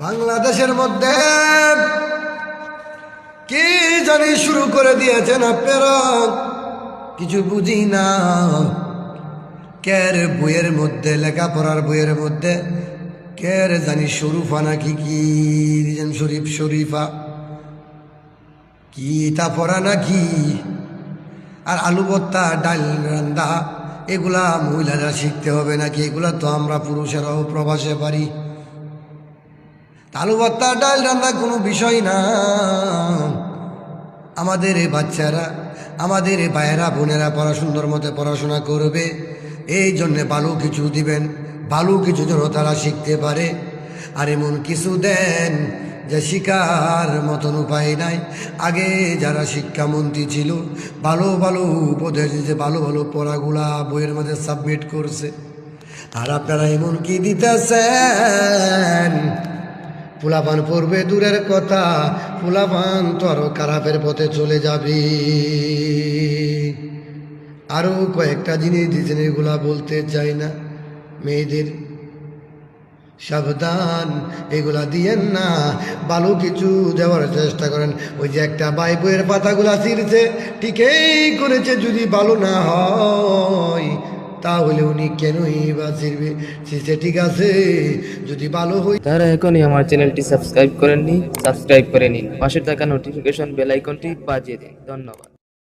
বাংলাদেশের মধ্যে কি জানি শুরু করে দিয়েছেন আপনারা, কিছু বুঝি না। কের বইয়ের মধ্যে, লেখাপড়ার বইয়ের মধ্যে কের জানি শরীফা নাকি কি দিয়েছেন, শরীফা কি তা পড়া নাকি। আর আলু ভর্তা, ডাল রান্দা এগুলা মহিলারা শিখতে হবে নাকি? এগুলা তো আমরা পুরুষেরাও প্রবাসে পারি। আলু ভর্তা, ডাল রান্না কোনো বিষয় না। আমাদের এই বাচ্চারা, আমাদের এই ভাইয়েরা বোনেরা সুন্দর মতো পড়াশোনা করবে, এই জন্যে ভালো কিছু দিবেন, ভালো কিছু যেন তারা শিখতে পারে। আর এমন কিছু দেন যে শিকার মতন উপায় নাই। আগে যারা শিক্ষামন্ত্রী ছিল ভালো ভালো উপদেশ দিয়েছে, ভালো ভালো পড়াগুলা বইয়ের মধ্যে সাবমিট করছে। আর আপনারা এমন কি দিতেছেন, পোলাপান পড়বে দূরের কথা, পোলাপান তো আরো খারাপের পথে চলে যাবে। আরো কয়েকটা জিনিস দিয়েছেন, এগুলা বলতে চাই না। মেয়েদের সাবধান, এগুলা দিয়েন না, ভালো কিছু দেওয়ার চেষ্টা করেন। ওই যে একটা বইয়ের পাতাগুলা ছিঁড়ছে, ঠিকই করেছে, যদি ভালো না হয় তাহলে উনি কেনই বা ছিঁড়বে? ছিঁড়ছে ঠিক আছে, যদি ভালো হয়। তারা এখনই আমার চ্যানেলটি সাবস্ক্রাইব করেননি, সাবস্ক্রাইব করে নিন। পাশে থাকা নোটিফিকেশন বেল আইকনটি বাজিয়ে দিন। ধন্যবাদ।